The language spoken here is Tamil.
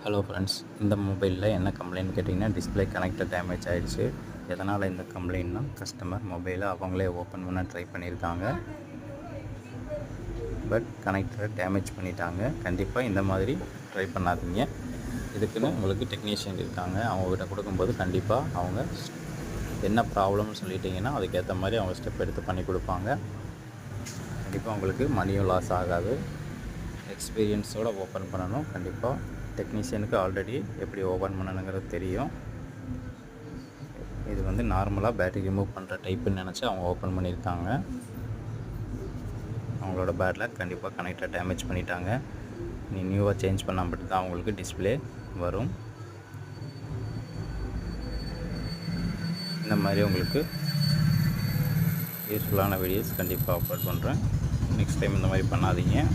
ஹலோ ஃப்ரெண்ட்ஸ், இந்த மொபைலில் என்ன கம்ப்ளைண்ட் கேட்டிங்கன்னா, டிஸ்பிளே கனெக்டர் டேமேஜ் ஆகிடுச்சு. எதனால் இந்த கம்ப்ளைண்ட்னா, கஸ்டமர் மொபைலை அவங்களே ஓப்பன் பண்ண ட்ரை பண்ணியிருக்காங்க. பட் கனெக்டரை டேமேஜ் பண்ணிட்டாங்க. கண்டிப்பாக இந்த மாதிரி ட்ரை பண்ணாதீங்க. இதுக்குன்னு உங்களுக்கு டெக்னீஷியன் இருக்காங்க. அவங்கக்கிட்ட கொடுக்கும்போது கண்டிப்பாக அவங்க என்ன ப்ராப்ளம்னு சொல்லிட்டிங்கன்னா, அதுக்கேற்ற மாதிரி அவங்க ஸ்டெப் எடுத்து பண்ணி கொடுப்பாங்க. கண்டிப்பாக உங்களுக்கு மணியும் லாஸ் ஆகாது. எக்ஸ்பீரியன்ஸோடு ஓப்பன் பண்ணணும். கண்டிப்பாக டெக்னீஷியனுக்கு ஆல்ரெடி எப்படி ஓப்பன் பண்ணணுங்கிறது தெரியும். இது வந்து நார்மலாக பேட்டரி ரிமூவ் பண்ணுற டைப்புன்னு நினச்சி அவங்க ஓப்பன் பண்ணியிருக்காங்க. அவங்களோட பேட்டில் கண்டிப்பாக கனெக்டர் டேமேஜ் பண்ணிட்டாங்க. நீ நியூவாக சேஞ்ச் பண்ணால் மட்டும்தான் அவங்களுக்கு டிஸ்பிளே வரும். இந்த மாதிரி உங்களுக்கு யூஸ்ஃபுல்லான வீடியோஸ் கண்டிப்பாக அப்லோட் பண்ணுறேன். நெக்ஸ்ட் டைம் இந்த மாதிரி பண்ணாதீங்க.